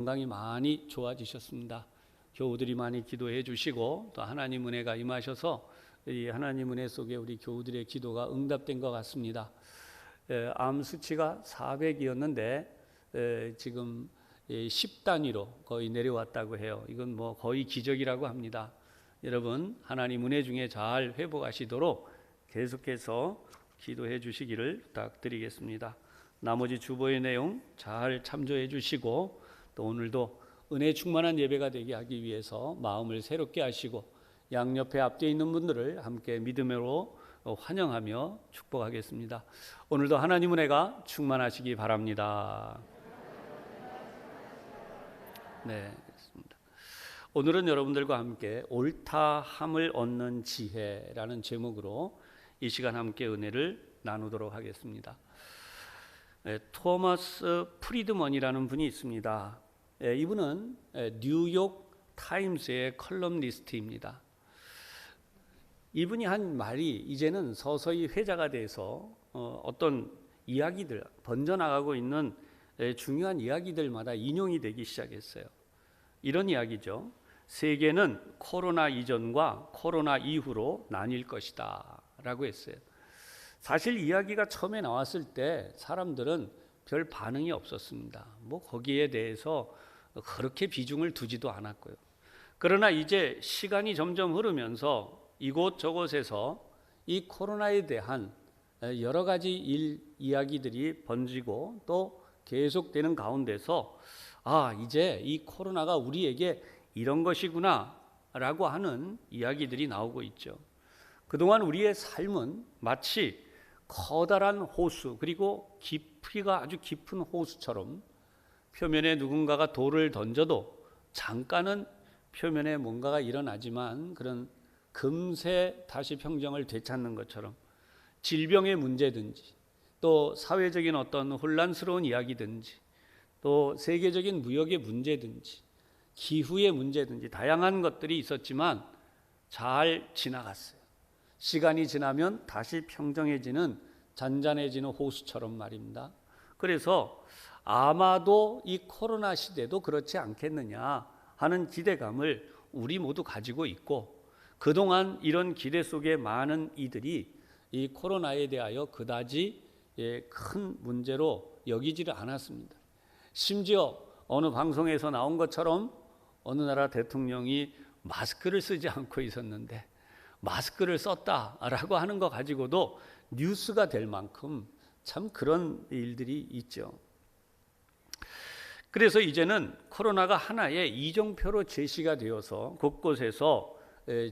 건강이 많이 좋아지셨습니다. 교우들이 많이 기도해 주시고 또 하나님 은혜가 임하셔서 이 하나님 은혜 속에 우리 교우들의 기도가 응답된 것 같습니다. 암 수치가 400이었는데 지금 10단위로 거의 내려왔다고 해요. 이건 뭐 거의 기적이라고 합니다. 여러분 하나님 은혜 중에 잘 회복하시도록 계속해서 기도해 주시기를 부탁드리겠습니다. 나머지 주보의 내용 잘 참조해 주시고 또 오늘도 은혜 충만한 예배가 되게 하기 위해서 마음을 새롭게 하시고 양옆에 앞뒤에 있는 분들을 함께 믿음으로 환영하며 축복하겠습니다. 오늘도 하나님 은혜가 충만하시기 바랍니다. 네, 그렇습니다. 오늘은 여러분들과 함께 옳다함을 얻는 지혜라는 제목으로 이 시간 함께 은혜를 나누도록 하겠습니다. 토머스 프리드먼이라는 분이 있습니다. 이분은 뉴욕 타임스의 컬럼니스트입니다. 이분이 한 말이 이제는 서서히 회자가 돼서 어떤 이야기들, 번져나가고 있는 중요한 이야기들마다 인용이 되기 시작했어요. 이런 이야기죠. 세계는 코로나 이전과 코로나 이후로 나뉠 것이다 라고 했어요. 사실 이야기가 처음에 나왔을 때 사람들은 별 반응이 없었습니다. 뭐 거기에 대해서 그렇게 비중을 두지도 않았고요. 그러나 이제 시간이 점점 흐르면서 이곳저곳에서 이 코로나에 대한 여러 가지 이야기들이 번지고 또 계속되는 가운데서 이제 이 코로나가 우리에게 이런 것이구나 라고 하는 이야기들이 나오고 있죠. 그동안 우리의 삶은 마치 커다란 호수 그리고 깊이가 아주 깊은 호수처럼 표면에 누군가가 돌을 던져도 잠깐은 표면에 뭔가가 일어나지만 그런 금세 다시 평정을 되찾는 것처럼 질병의 문제든지 또 사회적인 어떤 혼란스러운 이야기든지 또 세계적인 무역의 문제든지 기후의 문제든지 다양한 것들이 있었지만 잘 지나갔어요. 시간이 지나면 다시 평정해지는 잔잔해지는 호수처럼 말입니다. 그래서 아마도 이 코로나 시대도 그렇지 않겠느냐 하는 기대감을 우리 모두 가지고 있고 그동안 이런 기대 속에 많은 이들이 이 코로나에 대하여 그다지 큰 문제로 여기지를 않았습니다. 심지어 어느 방송에서 나온 것처럼 어느 나라 대통령이 마스크를 쓰지 않고 있었는데 마스크를 썼다라고 하는 것 가지고도 뉴스가 될 만큼 참 그런 일들이 있죠. 그래서 이제는 코로나가 하나의 이정표로 제시가 되어서 곳곳에서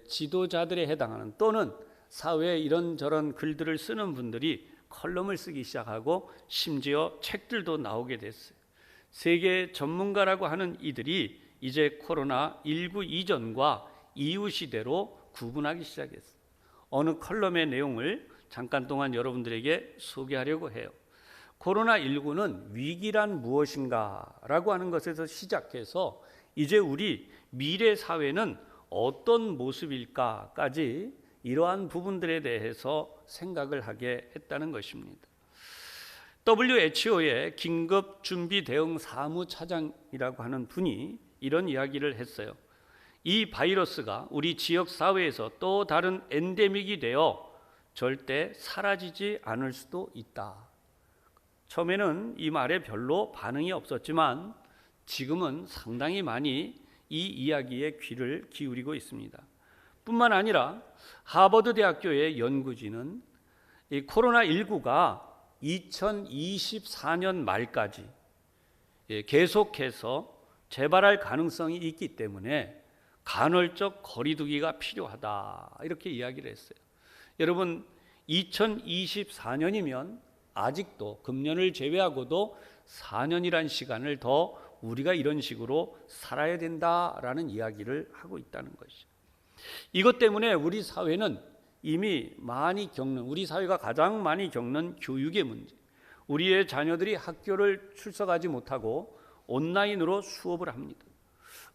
지도자들에 해당하는 또는 사회에 이런저런 글들을 쓰는 분들이 컬럼을 쓰기 시작하고 심지어 책들도 나오게 됐어요. 세계 전문가라고 하는 이들이 이제 코로나19 이전과 이후 시대로 구분하기 시작했어요. 어느 컬럼의 내용을 잠깐 동안 여러분들에게 소개하려고 해요. 코로나19는 위기란 무엇인가 라고 하는 것에서 시작해서 이제 우리 미래 사회는 어떤 모습일까까지 이러한 부분들에 대해서 생각을 하게 했다는 것입니다. WHO의 긴급준비대응사무차장이라고 하는 분이 이런 이야기를 했어요. 이 바이러스가 우리 지역 사회에서 또 다른 엔데믹이 되어 절대 사라지지 않을 수도 있다. 처음에는 이 말에 별로 반응이 없었지만 지금은 상당히 많이 이 이야기에 귀를 기울이고 있습니다. 뿐만 아니라 하버드 대학교의 연구진은 이 코로나19가 2024년 말까지 계속해서 재발할 가능성이 있기 때문에 간헐적 거리두기가 필요하다 이렇게 이야기를 했어요. 여러분 2024년이면 아직도 금년을 제외하고도 4년이란 시간을 더 우리가 이런 식으로 살아야 된다라는 이야기를 하고 있다는 것이죠. 이것 때문에 우리 사회는 이미 많이 겪는 우리 사회가 가장 많이 겪는 교육의 문제 우리의 자녀들이 학교를 출석하지 못하고 온라인으로 수업을 합니다.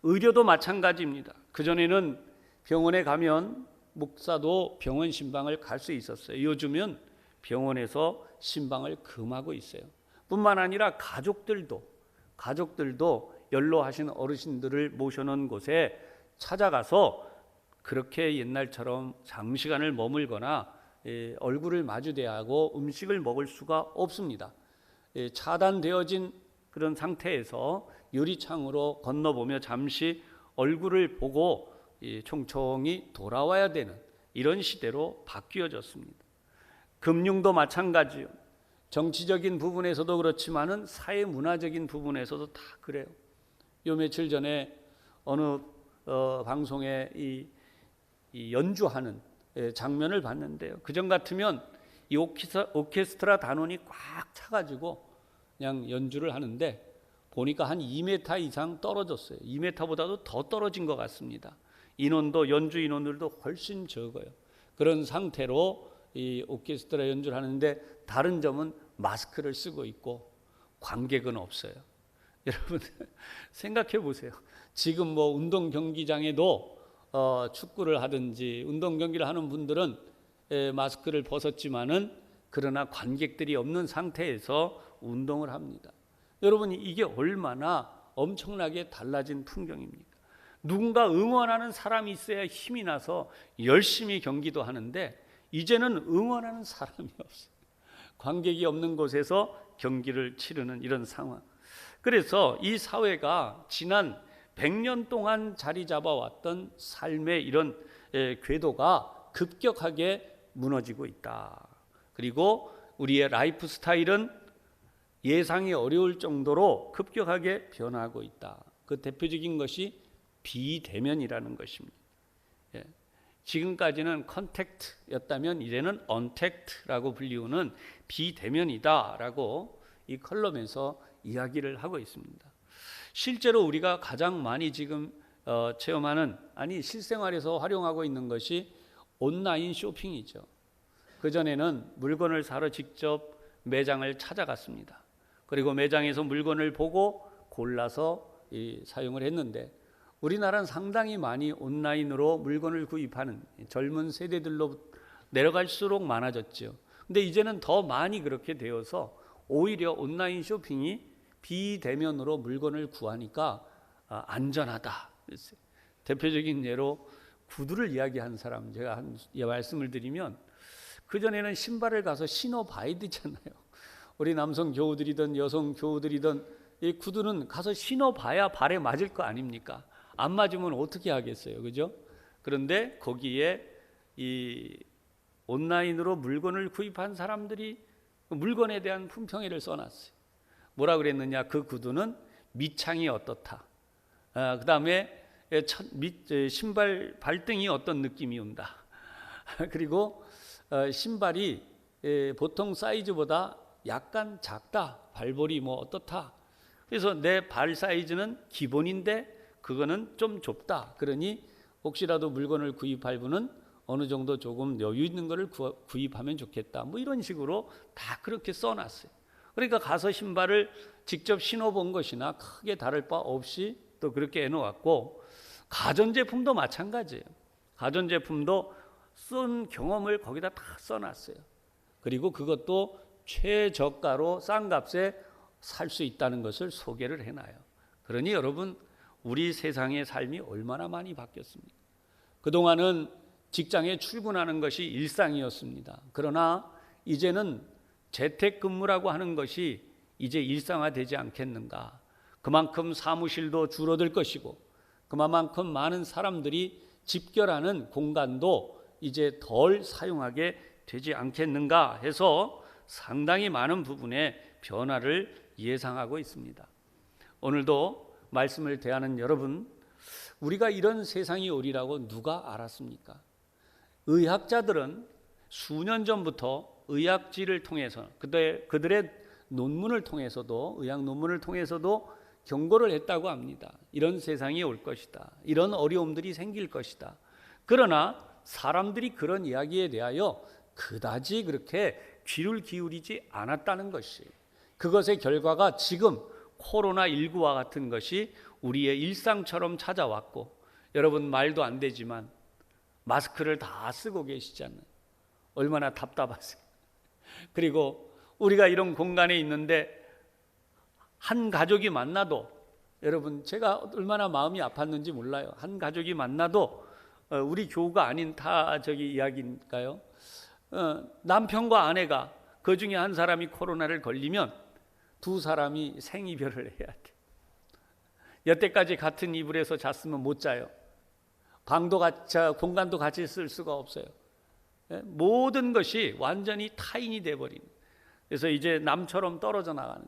의료도 마찬가지입니다. 그전에는 병원에 가면 목사도 병원 신방을 갈 수 있었어요. 요즘은 병원에서 신방을 금하고 있어요. 뿐만 아니라 가족들도 연로하신 어르신들을 모셔놓은 곳에 찾아가서 그렇게 옛날처럼 장시간을 머물거나 얼굴을 마주대하고 음식을 먹을 수가 없습니다. 차단되어진 그런 상태에서 유리창으로 건너보며 잠시 얼굴을 보고 총총히 돌아와야 되는 이런 시대로 바뀌어졌습니다. 금융도 마찬가지요. 정치적인 부분에서도 그렇지만은 사회 문화적인 부분에서도 다 그래요. 요 며칠 전에 어느 방송에 이 연주하는 장면을 봤는데요. 그전 같으면 이 오케스트라 단원이 꽉 차가지고 그냥 연주를 하는데 보니까 한 2m 이상 떨어졌어요. 2m보다도 더 떨어진 것 같습니다. 인원도 연주 인원들도 훨씬 적어요. 그런 상태로 이 오케스트라 연주를 하는데 다른 점은 마스크를 쓰고 있고 관객은 없어요. 여러분 생각해 보세요. 지금 뭐 운동 경기장에도 축구를 하든지 운동 경기를 하는 분들은 마스크를 벗었지만은 그러나 관객들이 없는 상태에서 운동을 합니다. 여러분 이게 얼마나 엄청나게 달라진 풍경입니까? 누군가 응원하는 사람이 있어야 힘이 나서 열심히 경기도 하는데 이제는 응원하는 사람이 없어요. 관객이 없는 곳에서 경기를 치르는 이런 상황. 그래서 이 사회가 지난 100년 동안 자리 잡아왔던 삶의 이런 궤도가 급격하게 무너지고 있다. 그리고 우리의 라이프 스타일은 예상이 어려울 정도로 급격하게 변하고 있다. 그 대표적인 것이 비대면이라는 것입니다. 지금까지는 컨택트였다면 이제는 언택트라고 불리우는 비대면이다라고 이 컬럼에서 이야기를 하고 있습니다. 실제로 우리가 가장 많이 지금 체험하는 실생활에서 활용하고 있는 것이 온라인 쇼핑이죠. 그전에는 물건을 사러 직접 매장을 찾아갔습니다. 그리고 매장에서 물건을 보고 골라서 사용을 했는데 우리나라는 상당히 많이 온라인으로 물건을 구입하는 젊은 세대들로 내려갈수록 많아졌죠. 근데 이제는 더 많이 그렇게 되어서 오히려 온라인 쇼핑이 비대면으로 물건을 구하니까 안전하다. 대표적인 예로 구두를 이야기한 사람 제가 한 말씀을 드리면 그전에는 신발을 가서 신어봐야 되잖아요. 우리 남성 교우들이든 여성 교우들이든 이 구두는 가서 신어봐야 발에 맞을 거 아닙니까? 안 맞으면 어떻게 하겠어요, 그죠? 그런데 거기에 이 온라인으로 물건을 구입한 사람들이 물건에 대한 품평회를 써놨어요. 뭐라 그랬느냐? 그 구두는 밑창이 어떻다. 그 다음에 신발 발등이 어떤 느낌이 온다. 그리고 신발이 보통 사이즈보다 약간 작다. 발볼이 뭐 어떻다. 그래서 내 발 사이즈는 기본인데 그거는 좀 좁다. 그러니 혹시라도 물건을 구입할 분은 어느 정도 조금 여유 있는 거를 구입하면 좋겠다. 뭐 이런 식으로 다 그렇게 써놨어요. 그러니까 가서 신발을 직접 신어본 것이나 크게 다를 바 없이 또 그렇게 해놓았고 가전제품도 마찬가지예요. 가전제품도 쓴 경험을 거기다 다 써놨어요. 그리고 그것도 최저가로 싼 값에 살 수 있다는 것을 소개를 해놔요. 그러니 여러분 우리 세상의 삶이 얼마나 많이 바뀌었습니까? 그동안은 직장에 출근하는 것이 일상이었습니다. 그러나 이제는 재택근무라고 하는 것이 이제 일상화되지 않겠는가. 그만큼 사무실도 줄어들 것이고 그만큼 많은 사람들이 집결하는 공간도 이제 덜 사용하게 되지 않겠는가 해서 상당히 많은 부분에 변화를 예상하고 있습니다. 오늘도 말씀을 대하는 여러분, 우리가 이런 세상이 오리라고 누가 알았습니까? 의학자들은 수년 전부터 의학지를 통해서 그들의 논문을 통해서도 의학 논문을 통해서도 경고를 했다고 합니다. 이런 세상이 올 것이다. 이런 어려움들이 생길 것이다. 그러나 사람들이 그런 이야기에 대하여 그다지 그렇게 귀를 기울이지 않았다는 것이 그것의 결과가 지금 코로나19와 같은 것이 우리의 일상처럼 찾아왔고 여러분 말도 안 되지만 마스크를 다 쓰고 계시잖아요. 얼마나 답답하세요. 그리고 우리가 이런 공간에 있는데 한 가족이 만나도 여러분, 제가 얼마나 마음이 아팠는지 몰라요. 한 가족이 만나도 우리 교우가 아닌 타 이야기니까요. 남편과 아내가 그 중에 한 사람이 코로나를 걸리면 두 사람이 생이별을 해야 돼. 여태까지 같은 이불에서 잤으면 못 자요. 공간도 같이 쓸 수가 없어요. 모든 것이 완전히 타인이 돼버리는. 그래서 이제 남처럼 떨어져 나가는.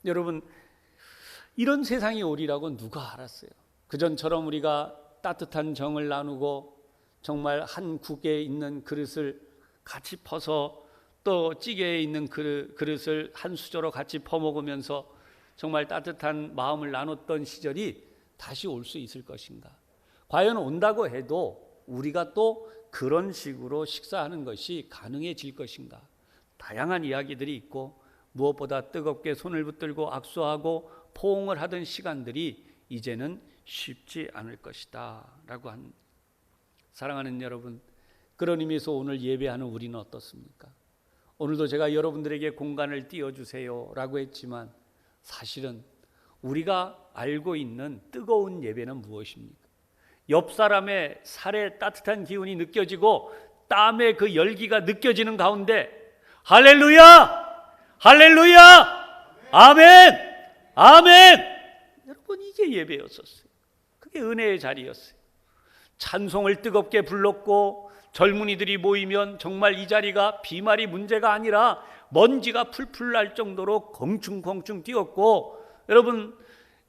여러분, 이런 세상이 오리라고 누가 알았어요? 그전처럼 우리가 따뜻한 정을 나누고 정말 한 국에 있는 그릇을 같이 퍼서 또 찌개에 있는 그릇을 한 수저로 같이 퍼먹으면서 정말 따뜻한 마음을 나눴던 시절이 다시 올 수 있을 것인가? 과연 온다고 해도 우리가 또 그런 식으로 식사하는 것이 가능해질 것인가? 다양한 이야기들이 있고 무엇보다 뜨겁게 손을 붙들고 악수하고 포옹을 하던 시간들이 이제는 쉽지 않을 것이다 라고 한. 사랑하는 여러분, 그런 의미에서 오늘 예배하는 우리는 어떻습니까? 오늘도 제가 여러분들에게 공간을 띄워주세요 라고 했지만 사실은 우리가 알고 있는 뜨거운 예배는 무엇입니까? 옆 사람의 살에 따뜻한 기운이 느껴지고 땀의 그 열기가 느껴지는 가운데 할렐루야! 할렐루야! 아멘! 아멘! 여러분, 이게 예배였었어요. 그게 은혜의 자리였어요. 찬송을 뜨겁게 불렀고 젊은이들이 모이면 정말 이 자리가 비말이 문제가 아니라 먼지가 풀풀 날 정도로 껑충껑충 뛰었고, 여러분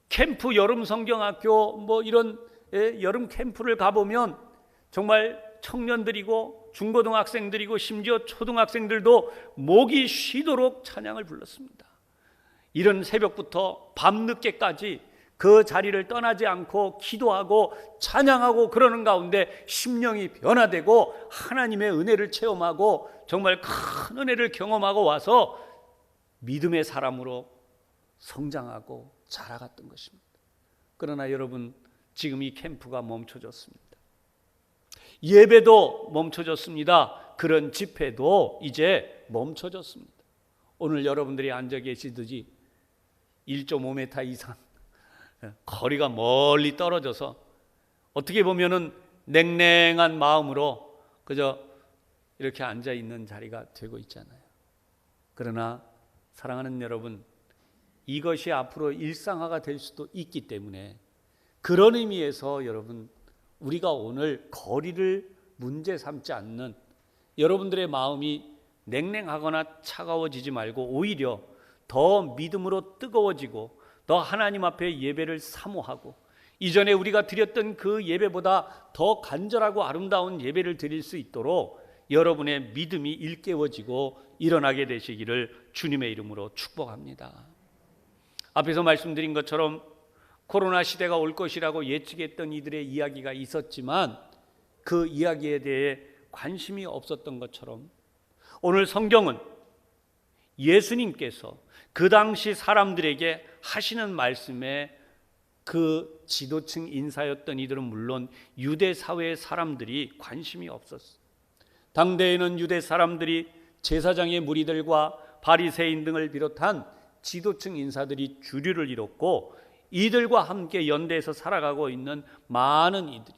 캠프 여름 성경학교 뭐 이런 여름 캠프를 가보면 정말 청년들이고 중고등학생들이고 심지어 초등학생들도 목이 쉬도록 찬양을 불렀습니다. 이런 새벽부터 밤늦게까지 그 자리를 떠나지 않고 기도하고 찬양하고 그러는 가운데 심령이 변화되고 하나님의 은혜를 체험하고 정말 큰 은혜를 경험하고 와서 믿음의 사람으로 성장하고 자라갔던 것입니다. 그러나 여러분, 지금 이 캠프가 멈춰졌습니다. 예배도 멈춰졌습니다. 그런 집회도 이제 멈춰졌습니다. 오늘 여러분들이 앉아 계시듯이 1.5m 이상 거리가 멀리 떨어져서 어떻게 보면은 냉랭한 마음으로 그저 이렇게 앉아 있는 자리가 되고 있잖아요. 그러나 사랑하는 여러분, 이것이 앞으로 일상화가 될 수도 있기 때문에 그런 의미에서 여러분, 우리가 오늘 거리를 문제 삼지 않는 여러분들의 마음이 냉랭하거나 차가워지지 말고 오히려 더 믿음으로 뜨거워지고 더 하나님 앞에 예배를 사모하고 이전에 우리가 드렸던 그 예배보다 더 간절하고 아름다운 예배를 드릴 수 있도록 여러분의 믿음이 일깨워지고 일어나게 되시기를 주님의 이름으로 축복합니다. 앞에서 말씀드린 것처럼 코로나 시대가 올 것이라고 예측했던 이들의 이야기가 있었지만 그 이야기에 대해 관심이 없었던 것처럼 오늘 성경은 예수님께서 그 당시 사람들에게 하시는 말씀에 그 지도층 인사였던 이들은 물론 유대 사회의 사람들이 관심이 없었어요. 당대에는 유대 사람들이 제사장의 무리들과 바리새인 등을 비롯한 지도층 인사들이 주류를 이뤘고 이들과 함께 연대해서 살아가고 있는 많은 이들이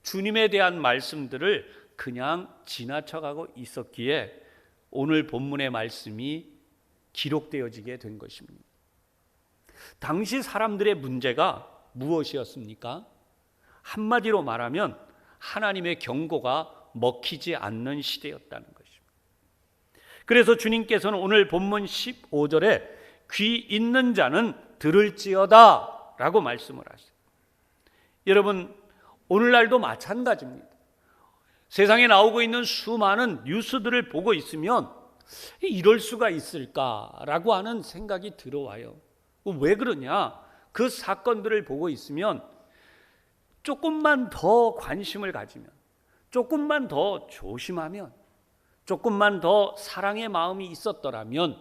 주님에 대한 말씀들을 그냥 지나쳐가고 있었기에 오늘 본문의 말씀이 기록되어지게 된 것입니다. 당시 사람들의 문제가 무엇이었습니까? 한마디로 말하면 하나님의 경고가 먹히지 않는 시대였다는 것입니다. 그래서 주님께서는 오늘 본문 15절에 귀 있는 자는 들을지어다 라고 말씀을 하세요. 여러분, 오늘날도 마찬가지입니다. 세상에 나오고 있는 수많은 뉴스들을 보고 있으면 이럴 수가 있을까라고 하는 생각이 들어와요. 왜 그러냐? 그 사건들을 보고 있으면 조금만 더 관심을 가지면, 조금만 더 조심하면, 조금만 더 사랑의 마음이 있었더라면,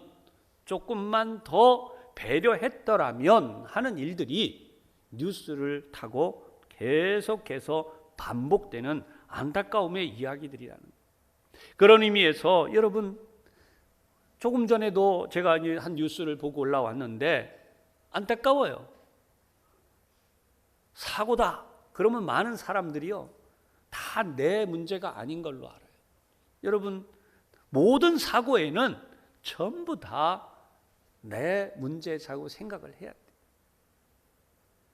조금만 더 배려했더라면 하는 일들이 뉴스를 타고 계속해서 반복되는 안타까움의 이야기들이라는 거예요. 그런 의미에서 여러분, 조금 전에도 제가 한 뉴스를 보고 올라왔는데 안타까워요. 사고다. 그러면 많은 사람들이요, 다 내 문제가 아닌 걸로 알아요. 여러분, 모든 사고에는 전부 다 내 문제라고 생각을 해야 돼요.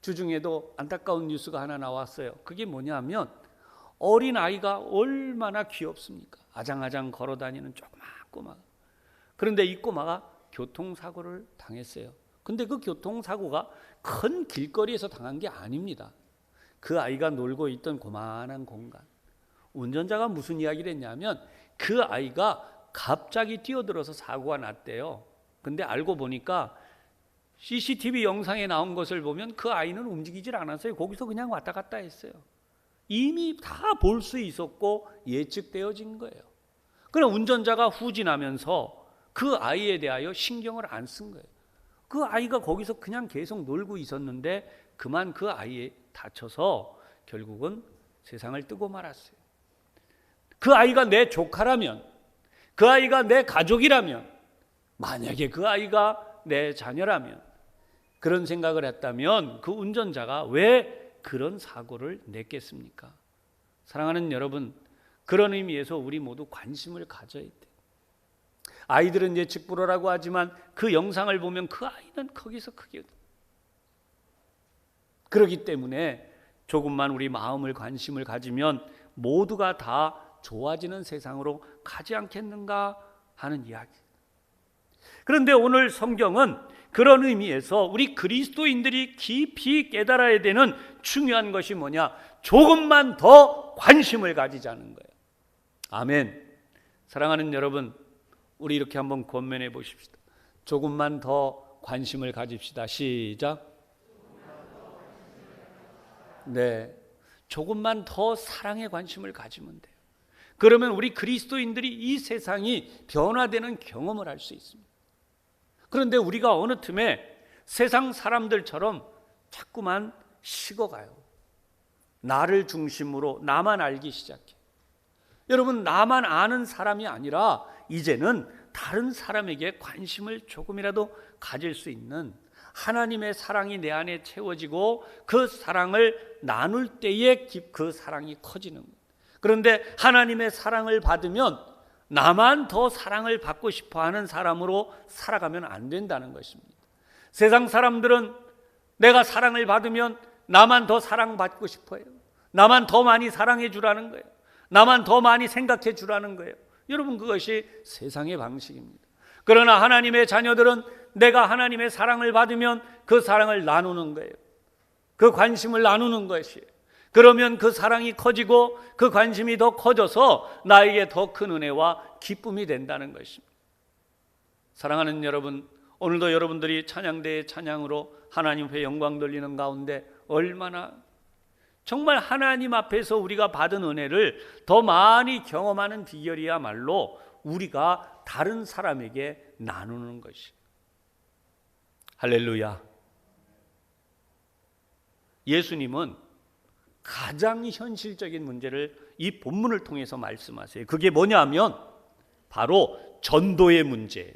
주중에도 안타까운 뉴스가 하나 나왔어요. 그게 뭐냐면 어린 아이가 얼마나 귀엽습니까? 아장아장 걸어다니는 조그만 꼬마. 그런데 이 꼬마가 교통사고를 당했어요. 근데 그 교통사고가 큰 길거리에서 당한 게 아닙니다. 그 아이가 놀고 있던 고만한 공간. 운전자가 무슨 이야기를 했냐면 그 아이가 갑자기 뛰어들어서 사고가 났대요. 근데 알고 보니까 CCTV 영상에 나온 것을 보면 그 아이는 움직이질 않았어요. 거기서 그냥 왔다 갔다 했어요. 이미 다 볼 수 있었고 예측되어진 거예요. 그럼 운전자가 후진하면서 그 아이에 대하여 신경을 안 쓴 거예요. 그 아이가 거기서 그냥 계속 놀고 있었는데 그만 그 아이에 다쳐서 결국은 세상을 뜨고 말았어요. 그 아이가 내 조카라면, 그 아이가 내 가족이라면, 만약에 그 아이가 내 자녀라면, 그런 생각을 했다면 그 운전자가 왜 그런 사고를 냈겠습니까? 사랑하는 여러분, 그런 의미에서 우리 모두 관심을 가져야 돼요. 아이들은 예측 불허라고 하지만 그 영상을 보면 그 아이는 거기서 크게. 그렇기 때문에 조금만 우리 마음을 관심을 가지면 모두가 다 좋아지는 세상으로 가지 않겠는가 하는 이야기. 그런데 오늘 성경은 그런 의미에서 우리 그리스도인들이 깊이 깨달아야 되는 중요한 것이 뭐냐? 조금만 더 관심을 가지자는 거예요. 아멘. 사랑하는 여러분, 우리 이렇게 한번 권면해 보십시다. 조금만 더 관심을 가집시다. 시작. 네, 조금만 더 사랑에 관심을 가지면 돼요. 그러면 우리 그리스도인들이 이 세상이 변화되는 경험을 할 수 있습니다. 그런데 우리가 어느 틈에 세상 사람들처럼 자꾸만 식어가요. 나를 중심으로 나만 알기 시작해. 여러분, 나만 아는 사람이 아니라 이제는 다른 사람에게 관심을 조금이라도 가질 수 있는 하나님의 사랑이 내 안에 채워지고 그 사랑을 나눌 때에 그 사랑이 커지는 거예요. 그런데 하나님의 사랑을 받으면 나만 더 사랑을 받고 싶어하는 사람으로 살아가면 안 된다는 것입니다. 세상 사람들은 내가 사랑을 받으면 나만 더 사랑받고 싶어해요. 나만 더 많이 사랑해 주라는 거예요. 나만 더 많이 생각해 주라는 거예요. 여러분, 그것이 세상의 방식입니다. 그러나 하나님의 자녀들은 내가 하나님의 사랑을 받으면 그 사랑을 나누는 거예요. 그 관심을 나누는 것이에요. 그러면 그 사랑이 커지고 그 관심이 더 커져서 나에게 더 큰 은혜와 기쁨이 된다는 것입니다. 사랑하는 여러분, 오늘도 여러분들이 찬양대의 찬양으로 하나님 앞에 영광 돌리는 가운데 얼마나 정말 하나님 앞에서 우리가 받은 은혜를 더 많이 경험하는 비결이야말로 우리가 다른 사람에게 나누는 것이. 할렐루야. 예수님은 가장 현실적인 문제를 이 본문을 통해서 말씀하세요. 그게 뭐냐면 바로 전도의 문제예요.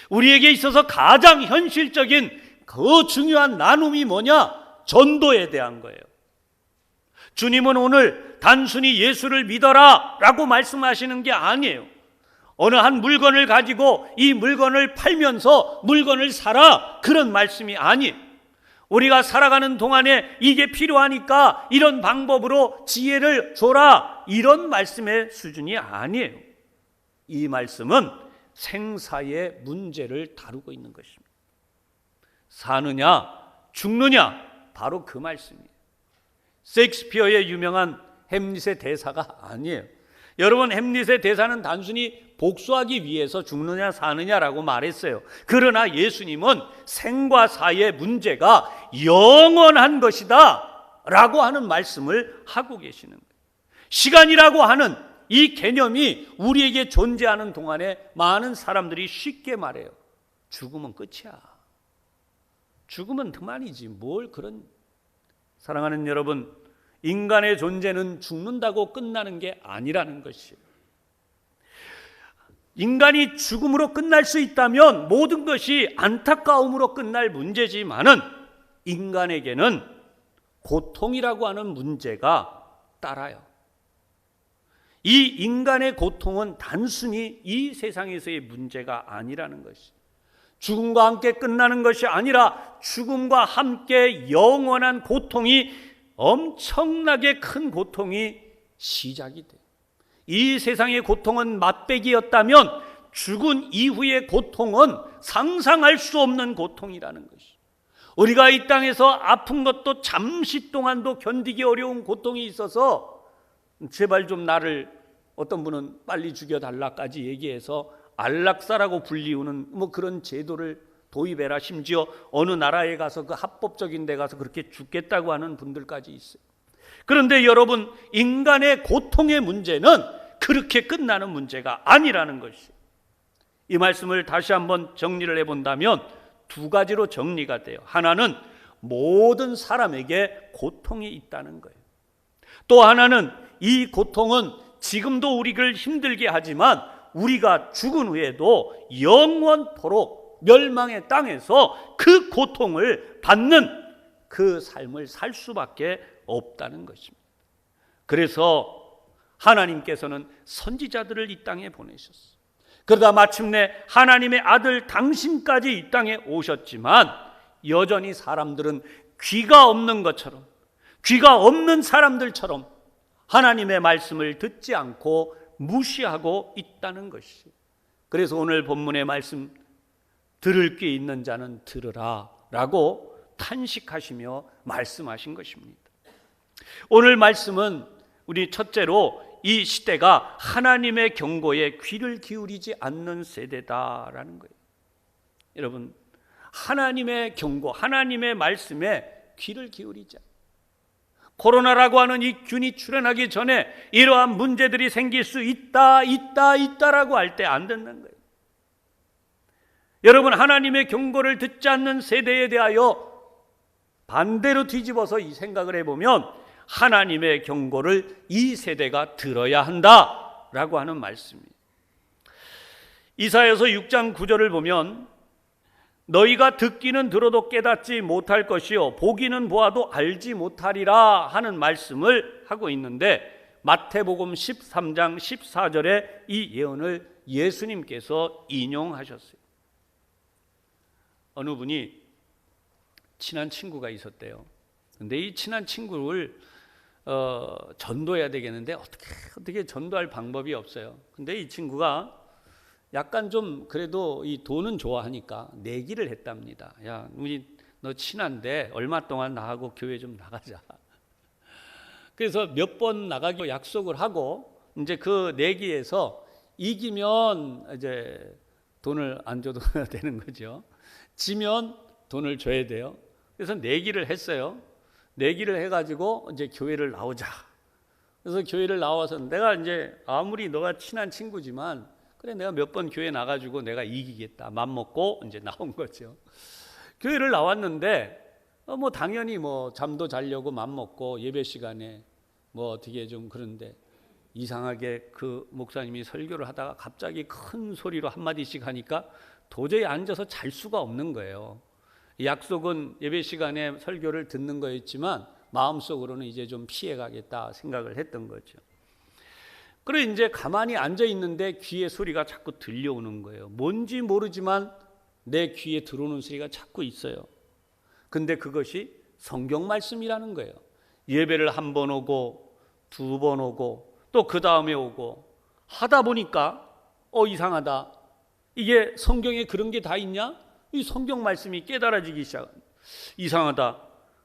우리에게 있어서 가장 현실적인 그 중요한 나눔이 뭐냐? 전도에 대한 거예요. 주님은 오늘 단순히 예수를 믿어라 라고 말씀하시는 게 아니에요. 어느 한 물건을 가지고 이 물건을 팔면서 물건을 사라, 그런 말씀이 아니에요. 우리가 살아가는 동안에 이게 필요하니까 이런 방법으로 지혜를 줘라, 이런 말씀의 수준이 아니에요. 이 말씀은 생사의 문제를 다루고 있는 것입니다. 사느냐 죽느냐, 바로 그 말씀이에요. 셰익스피어의 유명한 햄릿의 대사가 아니에요. 여러분, 햄릿의 대사는 단순히 복수하기 위해서 죽느냐 사느냐라고 말했어요. 그러나 예수님은 생과 사의 문제가 영원한 것이다 라고 하는 말씀을 하고 계시는 거예요. 시간이라고 하는 이 개념이 우리에게 존재하는 동안에 많은 사람들이 쉽게 말해요. 죽으면 끝이야. 죽으면 그만이지 뭘 그런. 사랑하는 여러분, 인간의 존재는 죽는다고 끝나는 게 아니라는 것이에요. 인간이 죽음으로 끝날 수 있다면 모든 것이 안타까움으로 끝날 문제지만은 인간에게는 고통이라고 하는 문제가 따라요. 이 인간의 고통은 단순히 이 세상에서의 문제가 아니라는 것이, 죽음과 함께 끝나는 것이 아니라 죽음과 함께 영원한 고통이, 엄청나게 큰 고통이 시작이 돼요. 이 세상의 고통은 맛배기였다면 죽은 이후의 고통은 상상할 수 없는 고통이라는 것이, 우리가 이 땅에서 아픈 것도 잠시 동안도 견디기 어려운 고통이 있어서 제발 좀 나를, 어떤 분은 빨리 죽여달라까지 얘기해서 안락사라고 불리우는 뭐 그런 제도를 도입해라, 심지어 어느 나라에 가서 그 합법적인 데 가서 그렇게 죽겠다고 하는 분들까지 있어요. 그런데 여러분, 인간의 고통의 문제는 그렇게 끝나는 문제가 아니라는 것이, 이 말씀을 다시 한번 정리를 해본다면 두 가지로 정리가 돼요. 하나는 모든 사람에게 고통이 있다는 거예요. 또 하나는 이 고통은 지금도 우리를 힘들게 하지만 우리가 죽은 후에도 영원토록 멸망의 땅에서 그 고통을 받는 그 삶을 살 수밖에 없다는 것입니다. 그래서 하나님께서는 선지자들을 이 땅에 보내셨어요. 그러다 마침내 하나님의 아들 당신까지 이 땅에 오셨지만 여전히 사람들은 귀가 없는 것처럼, 귀가 없는 사람들처럼 하나님의 말씀을 듣지 않고 무시하고 있다는 것이, 그래서 오늘 본문의 말씀, 들을 귀 있는 자는 들으라 라고 탄식하시며 말씀하신 것입니다. 오늘 말씀은 우리 첫째로 이 시대가 하나님의 경고에 귀를 기울이지 않는 세대다라는 거예요. 여러분, 하나님의 경고, 하나님의 말씀에 귀를 기울이자. 코로나라고 하는 이 균이 출현하기 전에 이러한 문제들이 생길 수 있다라고 할 때 안 듣는 거예요. 여러분, 하나님의 경고를 듣지 않는 세대에 대하여 반대로 뒤집어서 이 생각을 해보면 하나님의 경고를 이 세대가 들어야 한다라고 하는 말씀이에요. 이사야서 6장 9절을 보면 너희가 듣기는 들어도 깨닫지 못할 것이요 보기는 보아도 알지 못하리라 하는 말씀을 하고 있는데, 마태복음 13장 14절에 이 예언을 예수님께서 인용하셨어요. 어느 분이 친한 친구가 있었대요. 근데 이 친한 친구를 전도해야 되겠는데 어떻게 전도할 방법이 없어요. 근데 이 친구가 약간 좀 그래도 이 돈은 좋아하니까 내기를 했답니다. 야, 우리 너 친한데 얼마 동안 나하고 교회 좀 나가자. 그래서 몇 번 나가기로 약속을 하고 이제 그 내기에서 이기면 이제 돈을 안 줘도 되는 거죠. 지면 돈을 줘야 돼요. 그래서 내기를 했어요. 내기를 해가지고 이제 교회를 나오자. 그래서 교회를 나와서 내가 이제 아무리 너가 친한 친구지만 그래, 내가 몇 번 교회 나가지고 내가 이기겠다 맘먹고 이제 나온 거죠. 교회를 나왔는데 뭐 당연히 뭐 잠도 자려고 맘먹고 예배 시간에 뭐 어떻게 좀 그런데 이상하게 그 목사님이 설교를 하다가 갑자기 큰 소리로 한마디씩 하니까 도저히 앉아서 잘 수가 없는 거예요. 약속은 예배 시간에 설교를 듣는 거였지만 마음속으로는 이제 좀 피해가겠다 생각을 했던 거죠. 그래 이제 가만히 앉아 있는데 귀에 소리가 자꾸 들려오는 거예요. 뭔지 모르지만 내 귀에 들어오는 소리가 자꾸 있어요. 근데 그것이 성경 말씀이라는 거예요. 예배를 한 번 오고 두 번 오고 또 그 다음에 오고 하다 보니까 이상하다. 이게 성경에 그런 게 다 있냐? 이 성경 말씀이 깨달아지기 시작. 이상하다.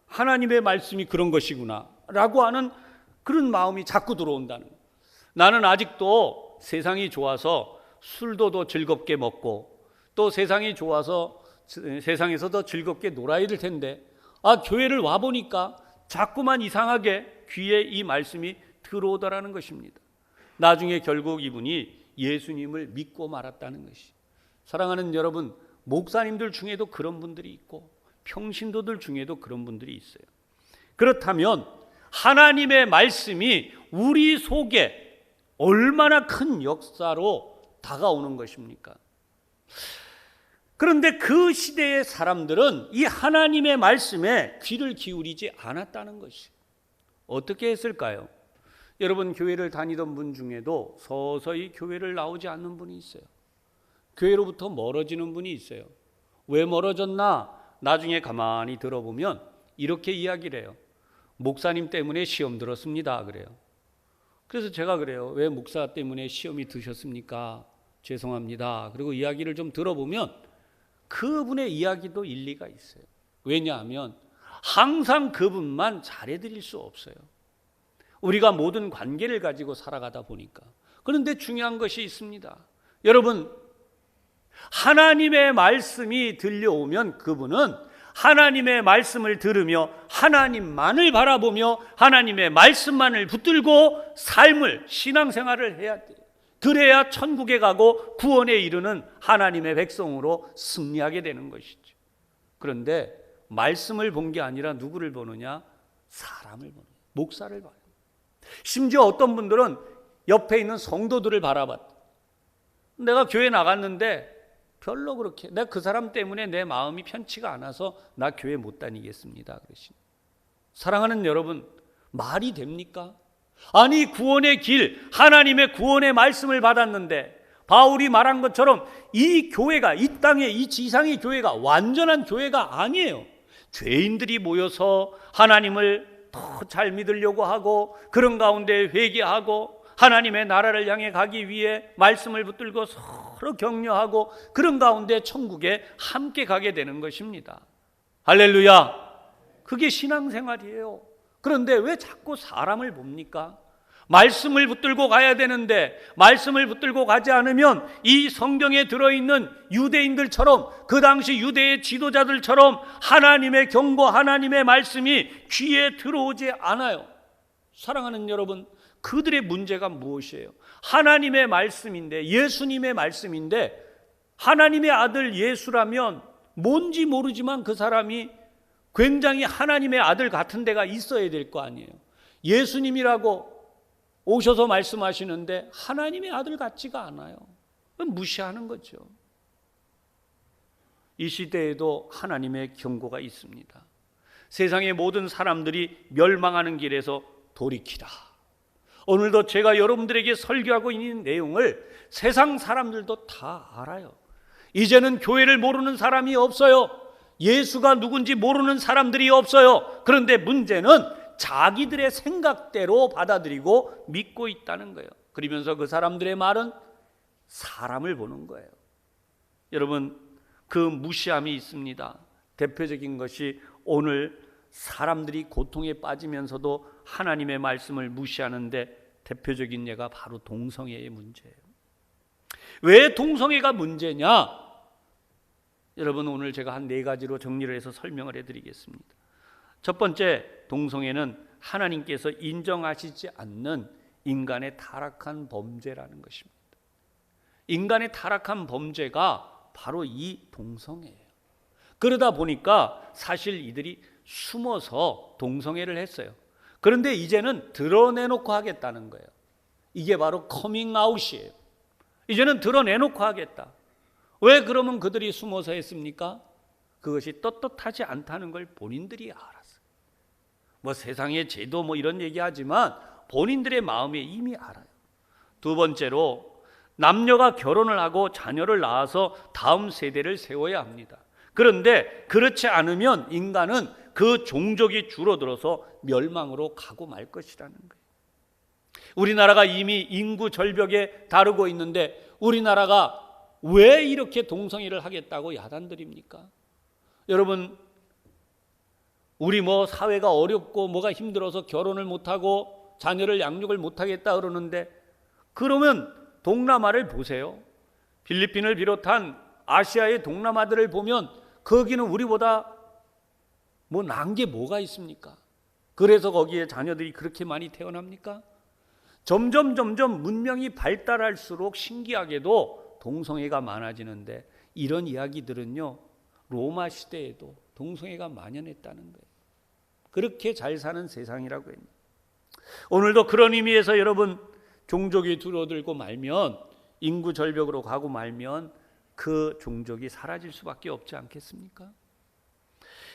하나님의 말씀이 그런 것이구나 라고 하는 그런 마음이 자꾸 들어온다는 거예요. 나는 아직도 세상이 좋아서 술도 더 즐겁게 먹고 또 세상이 좋아서 세상에서 더 즐겁게 놀아야 될 텐데 교회를 와보니까 자꾸만 이상하게 귀에 이 말씀이 들어오더라는 것입니다. 나중에 결국 이분이 예수님을 믿고 말았다는 것이. 사랑하는 여러분, 목사님들 중에도 그런 분들이 있고 평신도들 중에도 그런 분들이 있어요. 그렇다면 하나님의 말씀이 우리 속에 얼마나 큰 역사로 다가오는 것입니까? 그런데 그 시대의 사람들은 이 하나님의 말씀에 귀를 기울이지 않았다는 것이 어떻게 했을까요? 여러분, 교회를 다니던 분 중에도 서서히 교회를 나오지 않는 분이 있어요. 교회로부터 멀어지는 분이 있어요. 왜 멀어졌나? 나중에 가만히 들어보면 이렇게 이야기를 해요. 목사님 때문에 시험 들었습니다. 그래요. 그래서 제가 그래요. 왜 목사 때문에 시험이 드셨습니까? 죄송합니다. 그리고 이야기를 좀 들어보면 그분의 이야기도 일리가 있어요. 왜냐하면 항상 그분만 잘해드릴 수 없어요. 우리가 모든 관계를 가지고 살아가다 보니까. 그런데 중요한 것이 있습니다. 여러분, 하나님의 말씀이 들려오면 그분은 하나님의 말씀을 들으며 하나님만을 바라보며 하나님의 말씀만을 붙들고 삶을, 신앙생활을 해야 돼요. 그래야 천국에 가고 구원에 이르는 하나님의 백성으로 승리하게 되는 것이죠. 그런데 말씀을 본 게 아니라 누구를 보느냐? 사람을 보는 거예요. 목사를 봐요. 심지어 어떤 분들은 옆에 있는 성도들을 바라봤다. 내가 교회 나갔는데 별로 그렇게 내가 그 사람 때문에 내 마음이 편치가 않아서 나 교회 못 다니겠습니다. 그러시니. 사랑하는 여러분, 말이 됩니까? 아니, 구원의 길, 하나님의 구원의 말씀을 받았는데 바울이 말한 것처럼 이 교회가, 이 땅의 이 지상의 교회가 완전한 교회가 아니에요. 죄인들이 모여서 하나님을 더 잘 믿으려고 하고 그런 가운데 회개하고 하나님의 나라를 향해 가기 위해 말씀을 붙들고 서로 격려하고 그런 가운데 천국에 함께 가게 되는 것입니다. 할렐루야. 그게 신앙생활이에요. 그런데 왜 자꾸 사람을 봅니까? 말씀을 붙들고 가야 되는데 말씀을 붙들고 가지 않으면 이 성경에 들어있는 유대인들처럼, 그 당시 유대의 지도자들처럼 하나님의 경고, 하나님의 말씀이 귀에 들어오지 않아요. 사랑하는 여러분, 그들의 문제가 무엇이에요? 하나님의 말씀인데, 예수님의 말씀인데, 하나님의 아들 예수라면 뭔지 모르지만 그 사람이 굉장히 하나님의 아들 같은 데가 있어야 될 거 아니에요. 예수님이라고 오셔서 말씀하시는데 하나님의 아들 같지가 않아요. 무시하는 거죠. 이 시대에도 하나님의 경고가 있습니다. 세상의 모든 사람들이 멸망하는 길에서 돌이키라. 오늘도 제가 여러분들에게 설교하고 있는 내용을 세상 사람들도 다 알아요. 이제는 교회를 모르는 사람이 없어요. 예수가 누군지 모르는 사람들이 없어요. 그런데 문제는 자기들의 생각대로 받아들이고 믿고 있다는 거예요. 그러면서 그 사람들의 말은 사람을 보는 거예요. 여러분, 그 무시함이 있습니다. 대표적인 것이 오늘 사람들이 고통에 빠지면서도 하나님의 말씀을 무시하는데 대표적인 예가 바로 동성애의 문제예요. 왜 동성애가 문제냐? 여러분, 오늘 제가 한 4가지로 정리를 해서 설명을 해드리겠습니다. 첫 번째, 동성애는 하나님께서 인정하시지 않는 인간의 타락한 범죄라는 것입니다. 인간의 타락한 범죄가 바로 이 동성애예요. 그러다 보니까 사실 이들이 숨어서 동성애를 했어요. 그런데 이제는 드러내놓고 하겠다는 거예요. 이게 바로 커밍아웃이에요. 이제는 드러내놓고 하겠다. 왜 그러면 그들이 숨어서 했습니까? 그것이 떳떳하지 않다는 걸 본인들이 알았어요. 뭐 세상의 제도 뭐 이런 얘기하지만 본인들의 마음에 이미 알아요. 두 번째로, 남녀가 결혼을 하고 자녀를 낳아서 다음 세대를 세워야 합니다. 그런데 그렇지 않으면 인간은 그 종족이 줄어들어서 멸망으로 가고 말 것이라는 거예요. 우리나라가 이미 인구 절벽에 다루고 있는데 우리나라가 왜 이렇게 동성애를 하겠다고 야단들입니까? 여러분, 우리 뭐 사회가 어렵고 뭐가 힘들어서 결혼을 못하고 자녀를 양육을 못하겠다 그러는데, 그러면 동남아를 보세요. 필리핀을 비롯한 아시아의 동남아들을 보면 거기는 우리보다 뭐 난 게 뭐가 있습니까? 그래서 거기에 자녀들이 그렇게 많이 태어납니까? 점점 문명이 발달할수록 신기하게도 동성애가 많아지는데, 이런 이야기들은요, 로마 시대에도 동성애가 만연했다는 거예요. 그렇게 잘 사는 세상이라고 합니다. 오늘도 그런 의미에서 여러분, 종족이 줄어들고 말면, 인구 절벽으로 가고 말면 그 종족이 사라질 수밖에 없지 않겠습니까?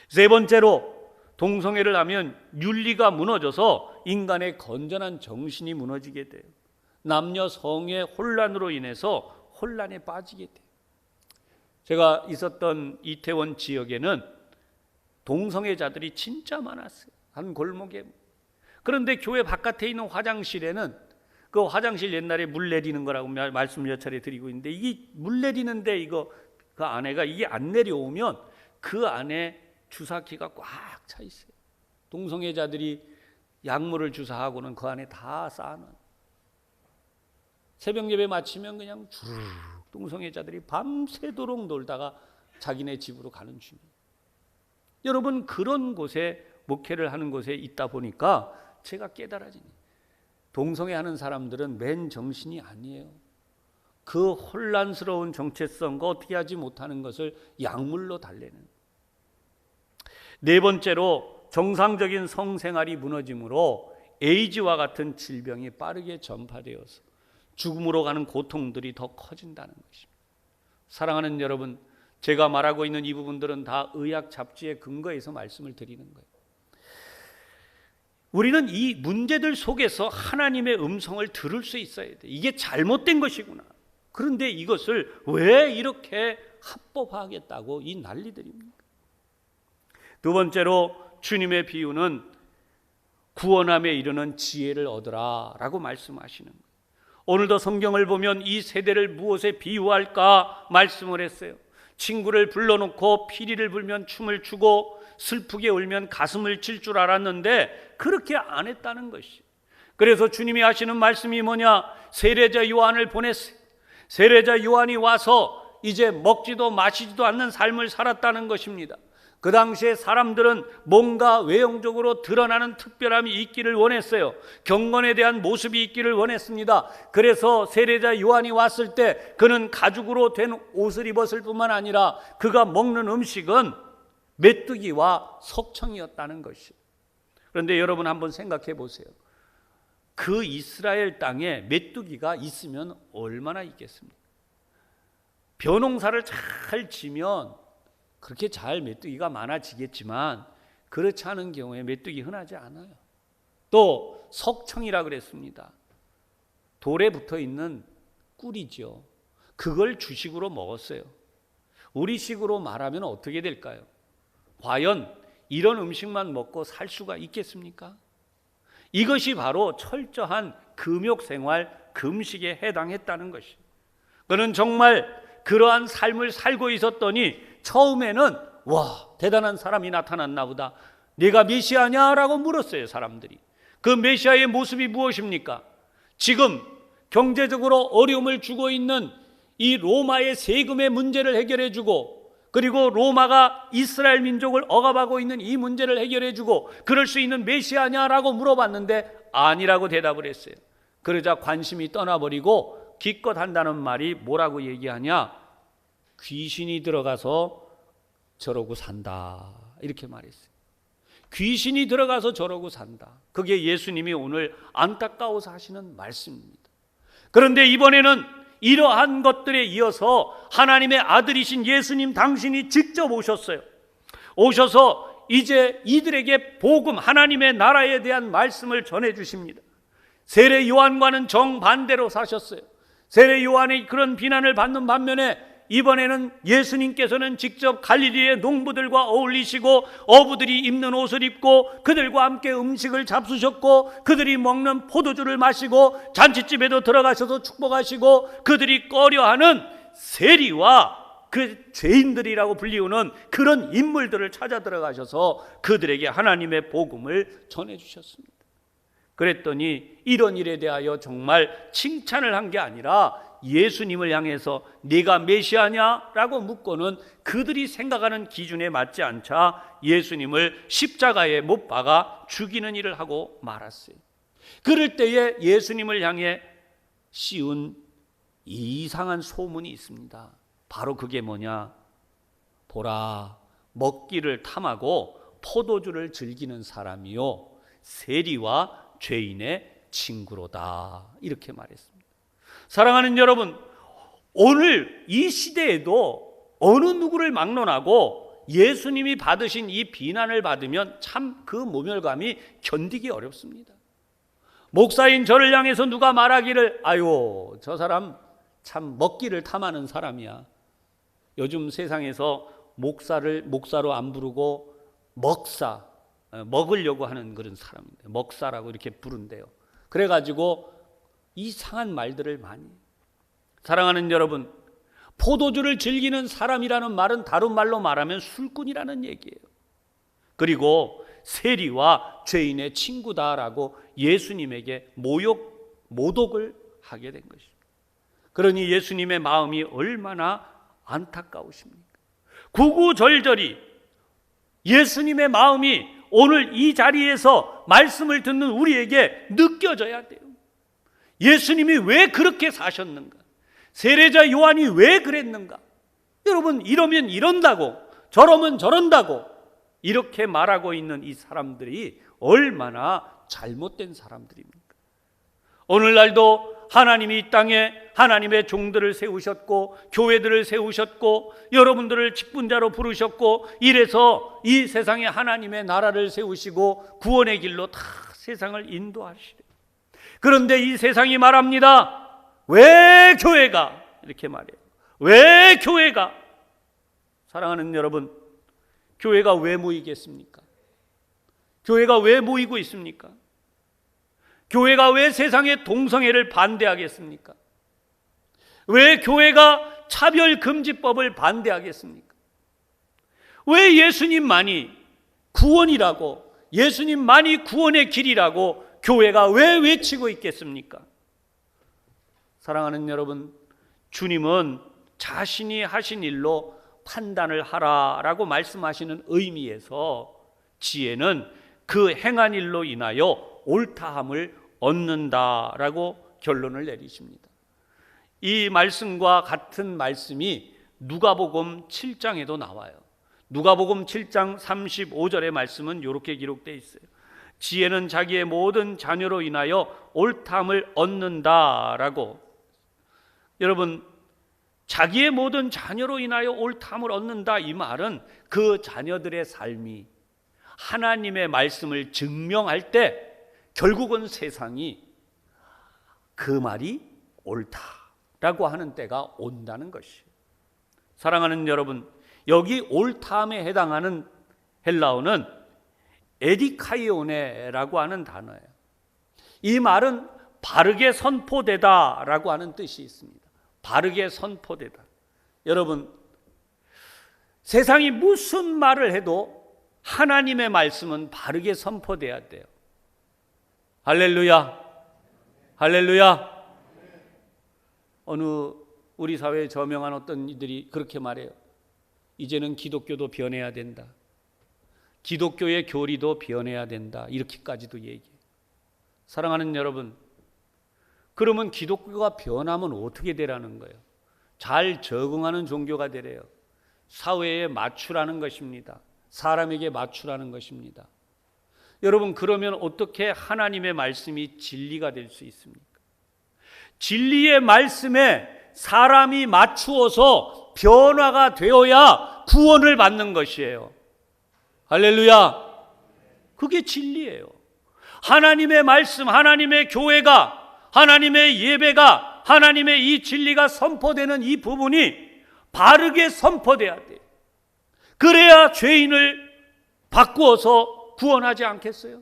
세 번째로, 동성애를 하면 윤리가 무너져서 인간의 건전한 정신이 무너지게 돼요. 남녀 성의 혼란으로 인해서 혼란에 빠지게 돼요. 제가 있었던 이태원 지역에는 동성애자들이 진짜 많았어요. 한 골목에. 그런데 교회 바깥에 있는 화장실에는, 그 화장실 옛날에 물 내리는 거라고 말씀 몇 차례 드리고 있는데, 이게 물 내리는데 이거 그 안에가 이게 안 내려오면 그 안에 주사기가 꽉 차 있어요. 동성애자들이 약물을 주사하고는 그 안에 다 쌓아놔. 새벽 예배 마치면 그냥 주르륵 동성애자들이 밤새도록 놀다가 자기네 집으로 가는 중이에요. 여러분, 그런 곳에 목회를 하는 곳에 있다 보니까 제가 깨달아지네. 동성애 하는 사람들은 맨 정신이 아니에요. 그 혼란스러운 정체성과 어떻게 하지 못하는 것을 약물로 달래는. 네 번째로, 정상적인 성생활이 무너짐으로 에이즈와 같은 질병이 빠르게 전파되어서 죽음으로 가는 고통들이 더 커진다는 것입니다. 사랑하는 여러분, 제가 말하고 있는 이 부분들은 다 의학 잡지에 근거해서 말씀을 드리는 거예요. 우리는 이 문제들 속에서 하나님의 음성을 들을 수 있어야 돼. 이게 잘못된 것이구나. 그런데 이것을 왜 이렇게 합법화하겠다고 이 난리들입니까? 두 번째로, 주님의 비유는 구원함에 이르는 지혜를 얻으라 라고 말씀하시는 거예요. 오늘도 성경을 보면 이 세대를 무엇에 비유할까 말씀을 했어요. 친구를 불러놓고 피리를 불면 춤을 추고 슬프게 울면 가슴을 칠 줄 알았는데 그렇게 안 했다는 것이. 그래서 주님이 하시는 말씀이 뭐냐? 세례자 요한을 보냈어요. 세례자 요한이 와서 이제 먹지도 마시지도 않는 삶을 살았다는 것입니다. 그 당시에 사람들은 뭔가 외형적으로 드러나는 특별함이 있기를 원했어요. 경건에 대한 모습이 있기를 원했습니다. 그래서 세례자 요한이 왔을 때 그는 가죽으로 된 옷을 입었을 뿐만 아니라 그가 먹는 음식은 메뚜기와 석청이었다는 것이에요. 그런데 여러분 한번 생각해 보세요. 그 이스라엘 땅에 메뚜기가 있으면 얼마나 있겠습니까? 벼농사를 잘 지면 그렇게 잘 메뚜기가 많아지겠지만 그렇지 않은 경우에 메뚜기 흔하지 않아요. 또 석청이라 그랬습니다. 돌에 붙어 있는 꿀이죠. 그걸 주식으로 먹었어요. 우리식으로 말하면 어떻게 될까요? 과연 이런 음식만 먹고 살 수가 있겠습니까? 이것이 바로 철저한 금욕생활, 금식에 해당했다는 것이에요. 그는 정말 그러한 삶을 살고 있었더니 처음에는 와, 대단한 사람이 나타났나 보다. 네가 메시아냐라고 물었어요, 사람들이. 그 메시아의 모습이 무엇입니까? 지금 경제적으로 어려움을 주고 있는 이 로마의 세금의 문제를 해결해 주고, 그리고 로마가 이스라엘 민족을 억압하고 있는 이 문제를 해결해 주고 그럴 수 있는 메시아냐라고 물어봤는데 아니라고 대답을 했어요. 그러자 관심이 떠나버리고 기껏 한다는 말이 뭐라고 얘기하냐? 귀신이 들어가서 저러고 산다, 이렇게 말했어요. 귀신이 들어가서 저러고 산다. 그게 예수님이 오늘 안타까워서 하시는 말씀입니다. 그런데 이번에는 이러한 것들에 이어서 하나님의 아들이신 예수님 당신이 직접 오셨어요. 오셔서 이제 이들에게 복음, 하나님의 나라에 대한 말씀을 전해주십니다. 세례 요한과는 정반대로 사셨어요. 세례 요한의 그런 비난을 받는 반면에 이번에는 예수님께서는 직접 갈릴리의 농부들과 어울리시고 어부들이 입는 옷을 입고 그들과 함께 음식을 잡수셨고 그들이 먹는 포도주를 마시고 잔치집에도 들어가셔서 축복하시고 그들이 꺼려하는 세리와 그 죄인들이라고 불리우는 그런 인물들을 찾아 들어가셔서 그들에게 하나님의 복음을 전해주셨습니다. 그랬더니 이런 일에 대하여 정말 칭찬을 한 게 아니라 예수님을 향해서 네가 메시아냐라고 묻고는 그들이 생각하는 기준에 맞지 않자 예수님을 십자가에 못 박아 죽이는 일을 하고 말았어요. 그럴 때에 예수님을 향해 씌운 이상한 소문이 있습니다. 바로 그게 뭐냐? 보라, 먹기를 탐하고 포도주를 즐기는 사람이요 세리와 죄인의 친구로다, 이렇게 말했습니다. 사랑하는 여러분, 오늘 이 시대에도 어느 누구를 막론하고 예수님이 받으신 이 비난을 받으면 참 그 모멸감이 견디기 어렵습니다. 목사인 저를 향해서 누가 말하기를 아유 저 사람 참 먹기를 탐하는 사람이야. 요즘 세상에서 목사로 안 부르고 먹사, 먹으려고 하는 그런 사람입니다. 먹사라고 이렇게 부른대요. 그래가지고 이상한 말들을 많이 해요. 사랑하는 여러분, 포도주를 즐기는 사람이라는 말은 다른 말로 말하면 술꾼이라는 얘기예요. 그리고 세리와 죄인의 친구다라고 예수님에게 모독을 하게 된 것입니다. 그러니 예수님의 마음이 얼마나 안타까우십니까? 구구절절히 예수님의 마음이 오늘 이 자리에서 말씀을 듣는 우리에게 느껴져야 돼요. 예수님이 왜 그렇게 사셨는가? 세례자 요한이 왜 그랬는가? 여러분, 이러면 이런다고 저러면 저런다고 이렇게 말하고 있는 이 사람들이 얼마나 잘못된 사람들입니까? 오늘날도 하나님이 이 땅에 하나님의 종들을 세우셨고 교회들을 세우셨고 여러분들을 직분자로 부르셨고 이래서 이 세상에 하나님의 나라를 세우시고 구원의 길로 다 세상을 인도하시래. 그런데 이 세상이 말합니다. 왜 교회가? 이렇게 말해요. 왜 교회가? 사랑하는 여러분, 교회가 왜 모이겠습니까? 교회가 왜 모이고 있습니까? 교회가 왜 세상의 동성애를 반대하겠습니까? 왜 교회가 차별금지법을 반대하겠습니까? 왜 예수님만이 구원이라고, 예수님만이 구원의 길이라고 교회가 왜 외치고 있겠습니까? 사랑하는 여러분, 주님은 자신이 하신 일로 판단을 하라라고 말씀하시는 의미에서 지혜는 그 행한 일로 인하여 옳다함을 얻는다라고 결론을 내리십니다. 이 말씀과 같은 말씀이 누가복음 7장에도 나와요. 누가복음 7장 35절의 말씀은 이렇게 기록되어 있어요. 지혜는 자기의 모든 자녀로 인하여 옳다함을 얻는다라고. 여러분, 자기의 모든 자녀로 인하여 옳다함을 얻는다, 이 말은 그 자녀들의 삶이 하나님의 말씀을 증명할 때 결국은 세상이 그 말이 옳다라고 하는 때가 온다는 것이에요. 사랑하는 여러분, 여기 옳다함에 해당하는 헬라어는 에디카이오네라고 하는 단어예요. 이 말은 바르게 선포되다라고 하는 뜻이 있습니다. 바르게 선포되다. 여러분, 세상이 무슨 말을 해도 하나님의 말씀은 바르게 선포돼야 돼요. 할렐루야, 할렐루야. 어느 우리 사회에 저명한 어떤 이들이 그렇게 말해요. 이제는 기독교도 변해야 된다. 기독교의 교리도 변해야 된다. 이렇게까지도 얘기해요. 사랑하는 여러분, 그러면 기독교가 변하면 어떻게 되라는 거예요? 잘 적응하는 종교가 되래요. 사회에 맞추라는 것입니다. 사람에게 맞추라는 것입니다. 여러분, 그러면 어떻게 하나님의 말씀이 진리가 될 수 있습니까? 진리의 말씀에 사람이 맞추어서 변화가 되어야 구원을 받는 것이에요. 할렐루야. 그게 진리예요. 하나님의 말씀, 하나님의 교회가, 하나님의 예배가, 하나님의 이 진리가 선포되는 이 부분이 바르게 선포돼야 돼요. 그래야 죄인을 바꾸어서 구원하지 않겠어요?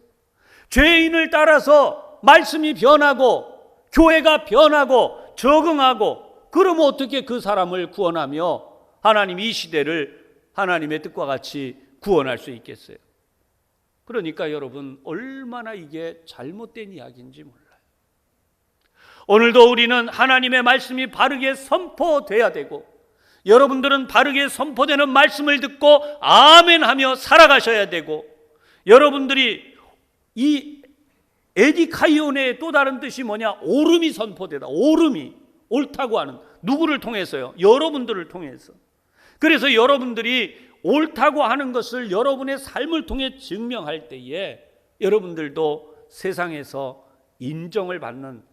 죄인을 따라서 말씀이 변하고 교회가 변하고 적응하고, 그러면 어떻게 그 사람을 구원하며 하나님 이 시대를 하나님의 뜻과 같이 구원할 수 있겠어요? 그러니까 여러분, 얼마나 이게 잘못된 이야기인지 몰라요. 오늘도 우리는 하나님의 말씀이 바르게 선포돼야 되고, 여러분들은 바르게 선포되는 말씀을 듣고 아멘하며 살아가셔야 되고, 여러분들이 이 에디카이오네의 또 다른 뜻이 뭐냐? 옳음이 선포되다. 옳음이, 옳다고 하는, 누구를 통해서요? 여러분들을 통해서. 그래서 여러분들이 옳다고 하는 것을 여러분의 삶을 통해 증명할 때에 여러분들도 세상에서 인정을 받는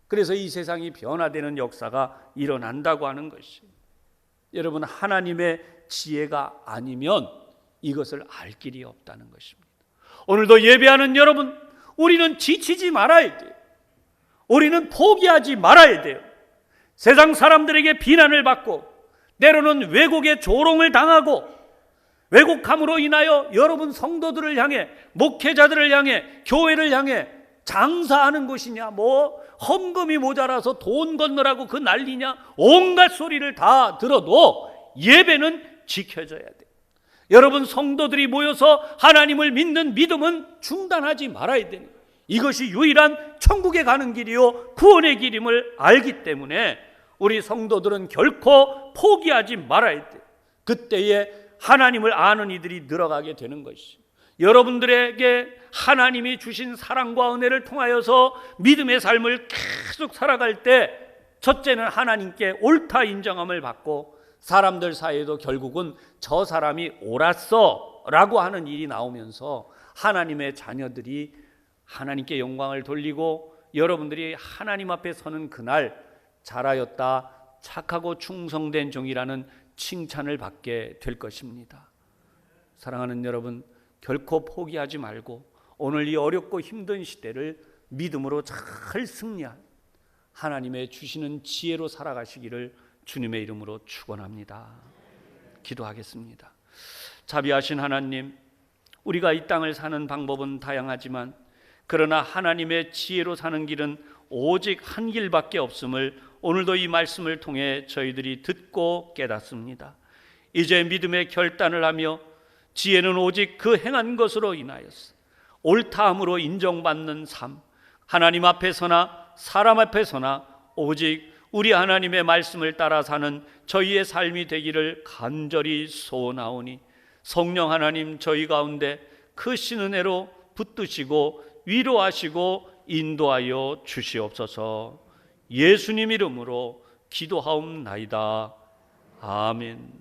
그래서 이 세상이 변화되는 역사가 일어난다고 하는 것이, 여러분, 하나님의 지혜가 아니면 이것을 알 길이 없다는 것입니다. 오늘도 예배하는 여러분, 우리는 지치지 말아야 돼요. 우리는 포기하지 말아야 돼요. 세상 사람들에게 비난을 받고 때로는 왜곡의 조롱을 당하고, 왜곡함으로 인하여 여러분 성도들을 향해, 목회자들을 향해, 교회를 향해 장사하는 것이냐, 뭐 헌금이 모자라서 돈 건너라고 그 난리냐, 온갖 소리를 다 들어도 예배는 지켜져야 돼요. 여러분 성도들이 모여서 하나님을 믿는 믿음은 중단하지 말아야 돼요. 이것이 유일한 천국에 가는 길이요 구원의 길임을 알기 때문에 우리 성도들은 결코 포기하지 말아야 돼요. 그때에 하나님을 아는 이들이 늘어가게 되는 것이죠. 여러분들에게 하나님이 주신 사랑과 은혜를 통하여서 믿음의 삶을 계속 살아갈 때, 첫째는 하나님께 옳다 인정함을 받고, 사람들 사이에도 결국은 저 사람이 옳았어 라고 하는 일이 나오면서 하나님의 자녀들이 하나님께 영광을 돌리고, 여러분들이 하나님 앞에 서는 그날 잘하였다, 착하고 충성된 종이라는 칭찬을 받게 될 것입니다. 사랑하는 여러분, 결코 포기하지 말고 오늘 이 어렵고 힘든 시대를 믿음으로 잘 승리한 하나님의 주시는 지혜로 살아가시기를 주님의 이름으로 축원합니다. 기도하겠습니다. 자비하신 하나님, 우리가 이 땅을 사는 방법은 다양하지만 그러나 하나님의 지혜로 사는 길은 오직 한 길밖에 없음을 오늘도 이 말씀을 통해 저희들이 듣고 깨닫습니다. 이제 믿음의 결단을 하며 지혜는 오직 그 행한 것으로 인하여서 옳다함으로 인정받는 삶, 하나님 앞에서나 사람 앞에서나 오직 우리 하나님의 말씀을 따라 사는 저희의 삶이 되기를 간절히 소원하오니, 성령 하나님 저희 가운데 크신 은혜로 붙드시고 위로하시고 인도하여 주시옵소서. 예수님 이름으로 기도하옵나이다. 아멘.